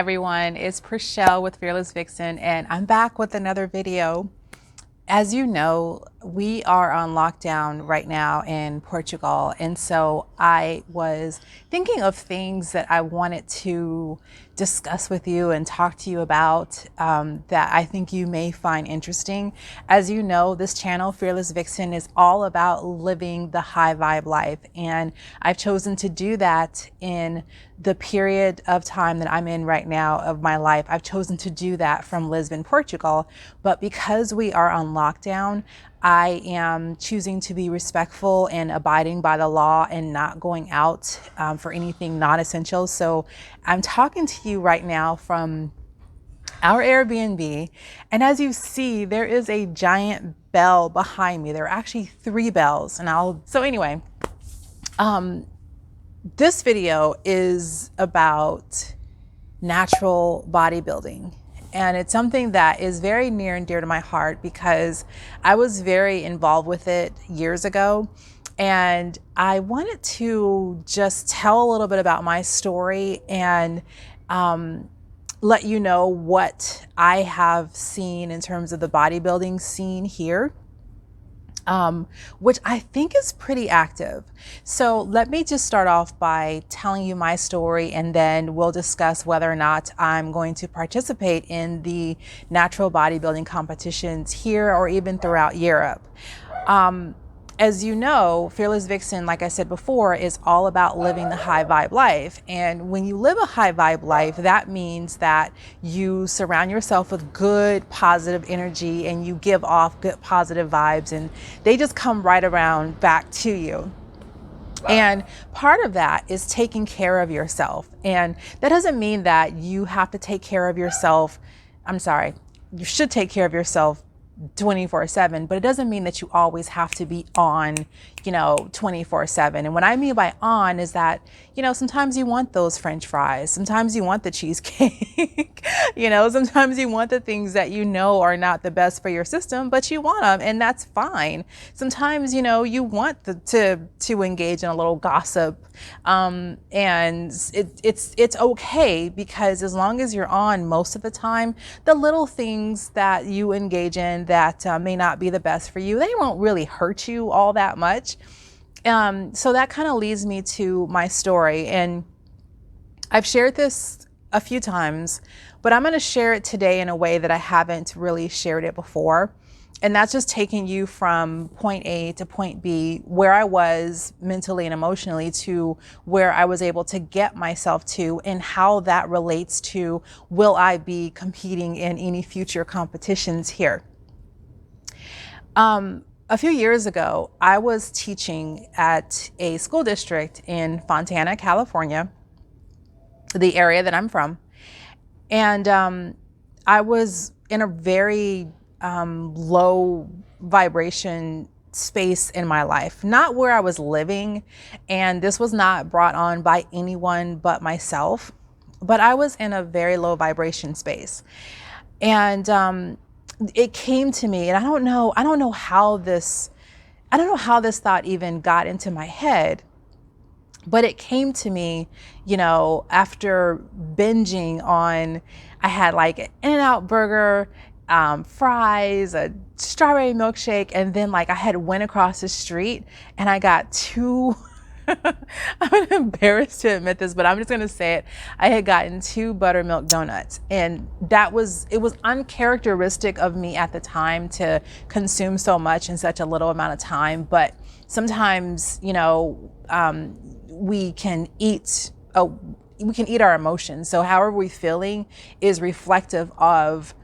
everyone, it's Prachel with Fearless Vixen, and I'm back with another video. As you know, we are on lockdown right now in Portugal, and so I was thinking of things that I wanted to discuss with you and talk to you about that I think you may find interesting. As you know, this channel, Fearless Vixen, is all about living the high vibe life, and I've chosen to do that in the period of time that I'm in right now of my life. I've chosen to do that from Lisbon, Portugal, but because we are on lockdown, I am choosing to be respectful and abiding by the law and not going out for anything non-essential. So I'm talking to you right now from our Airbnb. And as you see, there is a giant bell behind me. There are actually 3 bells. This video is about natural bodybuilding. And it's something that is very near and dear to my heart because I was very involved with it years ago. And I wanted to just tell a little bit about my story and let you know what I have seen in terms of the bodybuilding scene here. Which I think is pretty active. So let me just start off by telling you my story, and then we'll discuss whether or not I'm going to participate in the natural bodybuilding competitions here or even throughout Europe. As you know, Fearless Vixen, like I said before, is all about living the high vibe life. And when you live a high vibe life, that means that you surround yourself with good, positive energy and you give off good, positive vibes, and they just come right around back to you. And part of that is taking care of yourself. And that doesn't mean that you have to take care of yourself. You should take care of yourself 24/7, but it doesn't mean that you always have to be on, 24/7. And what I mean by on is that, sometimes you want those French fries. Sometimes you want the cheesecake, sometimes you want the things that are not the best for your system, but you want them, and that's fine. Sometimes, you want to engage in a little gossip. And it's okay, because as long as you're on most of the time, the little things that you engage in that may not be the best for you, they won't really hurt you all that much. So that kind of leads me to my story. And I've shared this a few times, but I'm going to share it today in a way that I haven't really shared it before. And that's just taking you from point A to point B, where I was mentally and emotionally, to where I was able to get myself to, and how that relates to, will I be competing in any future competitions here? A few years ago, I was teaching at a school district in Fontana, California, the area that I'm from. And I was in a very low vibration space in my life, not where I was living. And this was not brought on by anyone but myself, but I was in a very low vibration space. And it came to me, and I don't know how this thought even got into my head, but it came to me, after binging on, I had like an In-N-Out burger, fries, a strawberry milkshake, and then I had went across the street and I got 2 I'm embarrassed to admit this, but I'm just going to say it. I had gotten 2 buttermilk donuts, and it was uncharacteristic of me at the time to consume so much in such a little amount of time. But sometimes, we can eat our emotions. So however we're feeling is reflective of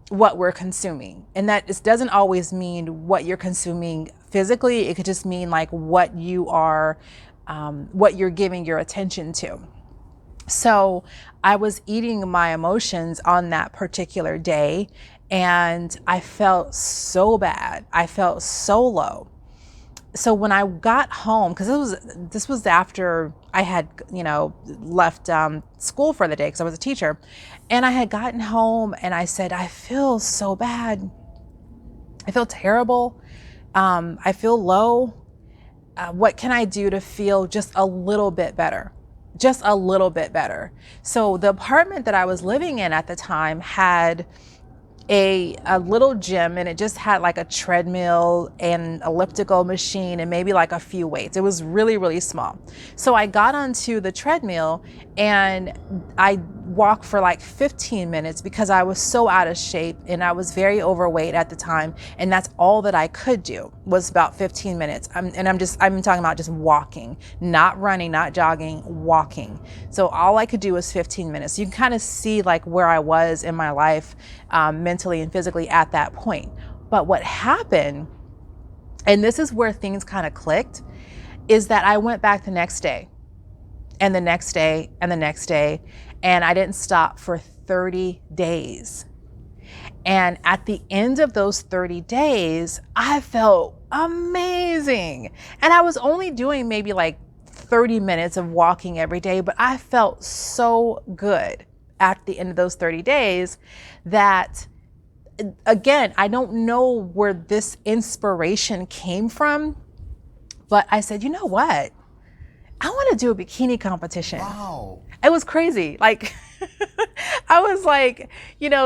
what we're consuming. And that doesn't always mean what you're consuming physically. It could just mean what you're giving your attention to. So I was eating my emotions on that particular day, and I felt so bad. I felt so low. So when I got home, because this was after I had left school for the day, because I was a teacher, and I had gotten home and I said, I feel so bad. I feel terrible. I feel low. What can I do to feel just a little bit better? just a little bit better. So the apartment that I was living in at the time had a little gym, and it just had like a treadmill and elliptical machine and maybe like a few weights. It was really, really small. So I got onto the treadmill and I walked for like 15 minutes because I was so out of shape and I was very overweight at the time. And that's all that I could do was about 15 minutes. I'm talking about just walking, not running, not jogging, walking. So all I could do was 15 minutes. You can kind of see like where I was in my life, mentally and physically at that point. But what happened, and this is where things kind of clicked, is that I went back the next day and the next day and the next day, and I didn't stop for 30 days. And at the end of those 30 days, I felt amazing. And I was only doing maybe like 30 minutes of walking every day, but I felt so good at the end of those 30 days that, again, I don't know where this inspiration came from, but I said, you know what? I want to do a bikini competition. Wow. It was crazy. Like, I was like,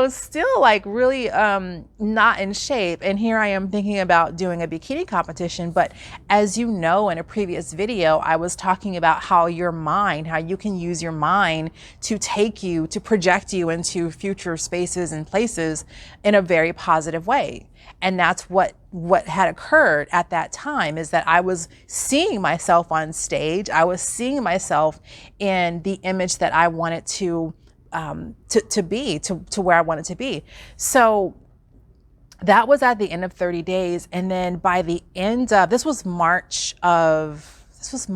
still like really not in shape. And here I am thinking about doing a bikini competition. But as you know, in a previous video, I was talking about how you can use your mind to project you into future spaces and places in a very positive way. And that's what had occurred at that time, is that I was seeing myself on stage. I was seeing myself in the image that I wanted to be, to where I wanted to be. So that was at the end of 30 days. And then by the end of, this was March of,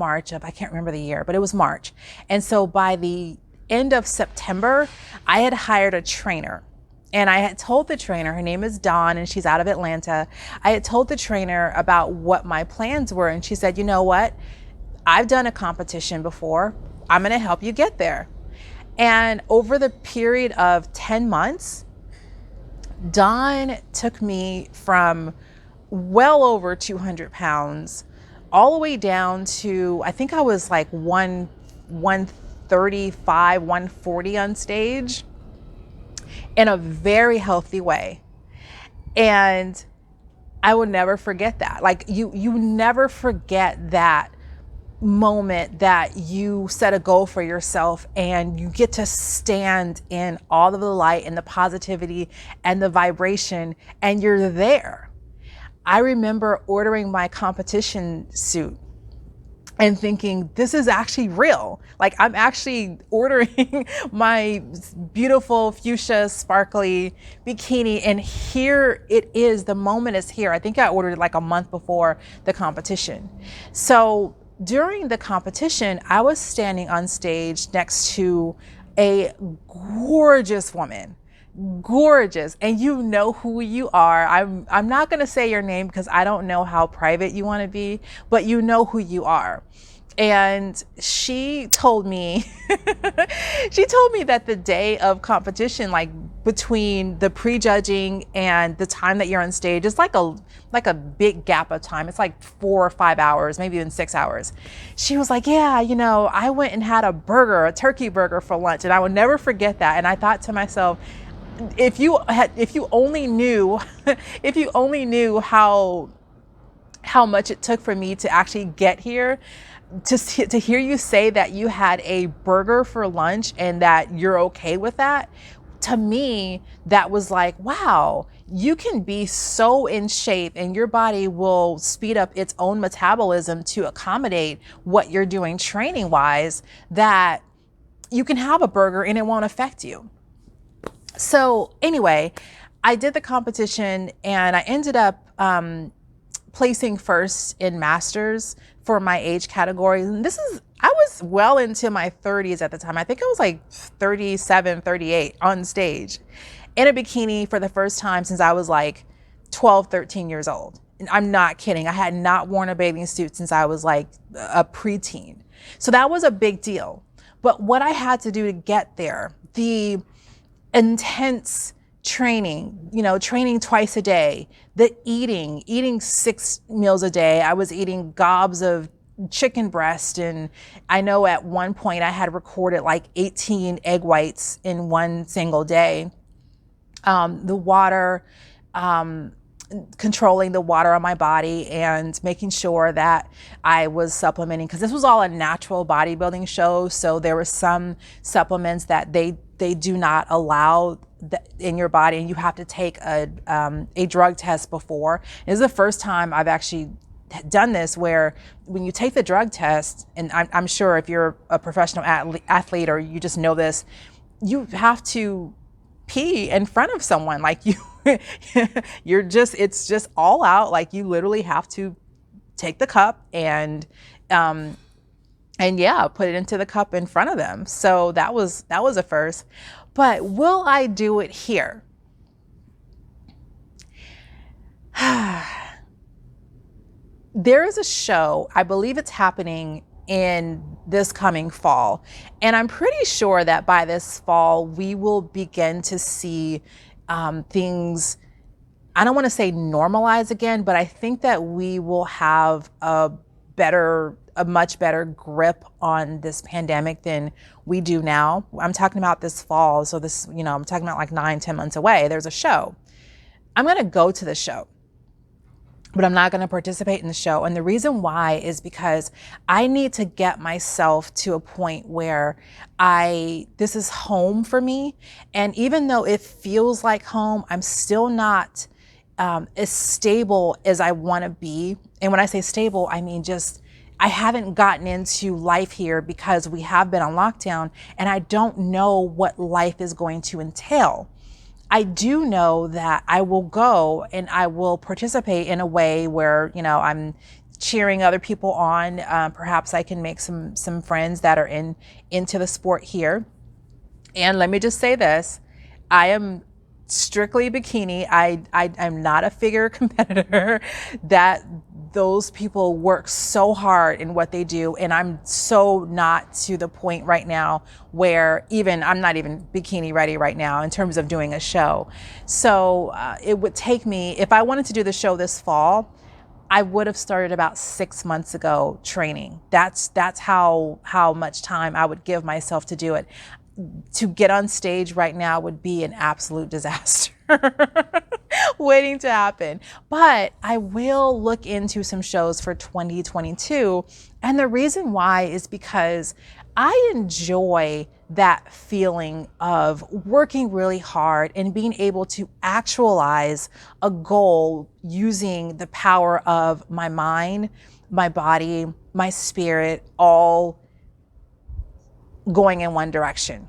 I can't remember the year, but it was March. And so by the end of September, I had hired a trainer. And I had told the trainer, her name is Dawn, and she's out of Atlanta. I had told the trainer about what my plans were. And she said, you know what? I've done a competition before. I'm going to help you get there. And over the period of 10 months, Dawn took me from well over 200 pounds all the way down to, I think I was like 135, 140 on stage, in a very healthy way. And I will never forget that. Like you never forget that moment that you set a goal for yourself and you get to stand in all of the light and the positivity and the vibration, and you're there. I remember ordering my competition suit and thinking, this is actually real. Like, I'm actually ordering my beautiful fuchsia sparkly bikini, and here it is, the moment is here. I think I ordered it like a month before the competition. So during the competition, I was standing on stage next to a gorgeous woman. Gorgeous. And you know who you are. I'm not going to say your name because I don't know how private you want to be, but you know who you are. And she told me, that the day of competition, like between the prejudging and the time that you're on stage, is like a big gap of time. It's like 4 or 5 hours, maybe even 6 hours. She was like, yeah, I went and had a turkey burger for lunch, and I will never forget that. And I thought to myself, if you only knew how much it took for me to actually get here, to hear you say that you had a burger for lunch and that you're okay with that. To me, that was like, wow, you can be so in shape and your body will speed up its own metabolism to accommodate what you're doing training wise, that you can have a burger and it won't affect you. So anyway, I did the competition and I ended up placing first in masters for my age category. And I was well into my 30s at the time. I think I was like 37, 38 on stage in a bikini for the first time since I was like 12, 13 years old. And I'm not kidding. I had not worn a bathing suit since I was like a preteen. So that was a big deal. But what I had to do to get there, the intense training, training twice a day, the eating 6 meals a day. I was eating gobs of chicken breast. And I know at one point I had recorded like 18 egg whites in one single day. The water, controlling the water on my body and making sure that I was supplementing, because this was all a natural bodybuilding show. So there were some supplements that they do not allow in your body, and you have to take a drug test before. This is the first time I've actually done this, where when you take the drug test, and I'm sure if you're a professional athlete or you just know this, you have to pee in front of someone. Like it's just all out. Like you literally have to take the cup and yeah, put it into the cup in front of them. So that was a first. But will I do it here? There is a show, I believe it's happening in this coming fall. And I'm pretty sure that by this fall, we will begin to see things, I don't want to say normalize again, but I think that we will have a much better grip on this pandemic than we do now. I'm talking about this fall. So this, I'm talking about like 9-10 months away. There's a show. I'm going to go to the show, but I'm not going to participate in the show. And the reason why is because I need to get myself to a point where this is home for me. And even though it feels like home, I'm still not as stable as I want to be. And when I say stable, I mean just, I haven't gotten into life here because we have been on lockdown, and I don't know what life is going to entail. I do know that I will go and I will participate in a way where, I'm cheering other people on. Perhaps I can make some friends that are into the sport here. And let me just say this, I am strictly bikini. I'm not a figure competitor. That those people work so hard in what they do, and I'm so not to the point right now where I'm not even bikini ready right now in terms of doing a show. So it would take me, if I wanted to do the show this fall, I would have started about 6 months ago training. That's how much time I would give myself to do it. To get on stage right now would be an absolute disaster waiting to happen. But I will look into some shows for 2022. And the reason why is because I enjoy that feeling of working really hard and being able to actualize a goal using the power of my mind, my body, my spirit, all going in one direction.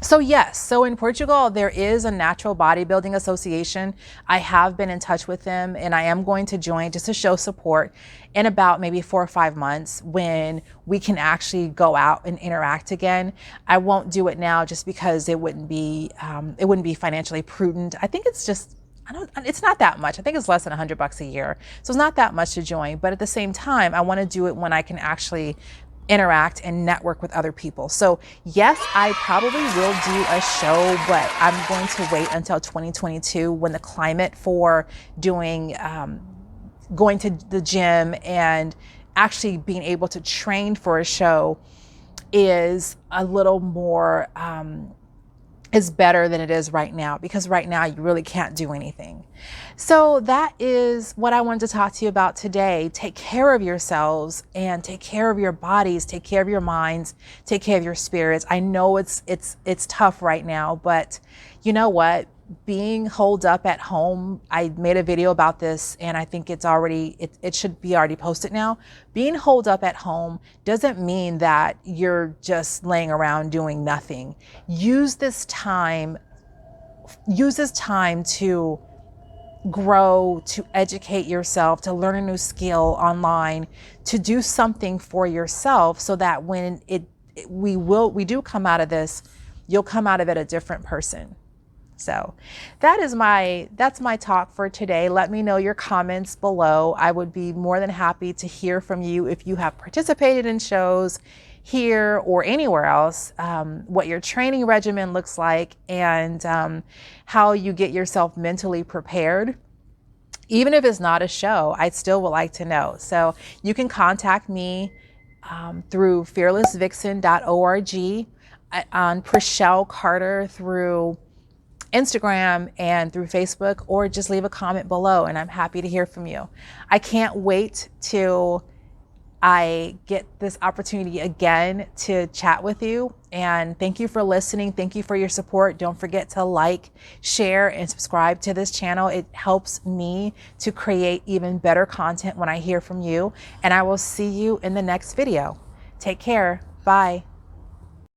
So yes, so in Portugal, there is a natural bodybuilding association. I have been in touch with them, and I am going to join just to show support in about maybe 4 or 5 months when we can actually go out and interact again. I won't do it now just because it wouldn't be financially prudent. I think it's just, it's not that much. I think it's less than $100 a year. So it's not that much to join, but at the same time, I want to do it when I can actually interact and network with other people. So yes, I probably will do a show, but I'm going to wait until 2022 when the climate for doing, going to the gym and actually being able to train for a show is a little more, is better than it is right now, because right now you really can't do anything. So that is what I wanted to talk to you about today. Take care of yourselves and take care of your bodies, take care of your minds, take care of your spirits. I know it's tough right now, but you know what? Being holed up at home, I made a video about this and I think it's already, it should be already posted now. Being holed up at home doesn't mean that you're just laying around doing nothing. Use this time to grow, to educate yourself, to learn a new skill online, to do something for yourself so that when we do come out of this, you'll come out of it a different person. So that's my talk for today. Let me know your comments below. I would be more than happy to hear from you if you have participated in shows here or anywhere else, what your training regimen looks like, and how you get yourself mentally prepared. Even if it's not a show, I still would like to know. So you can contact me through fearlessvixen.org, on Prachel Carter through Instagram and through Facebook, or just leave a comment below and I'm happy to hear from you. I can't wait till I get this opportunity again to chat with you. And thank you for listening. Thank you for your support. Don't forget to like, share, and subscribe to this channel. It helps me to create even better content when I hear from you. And I will see you in the next video. Take care. Bye.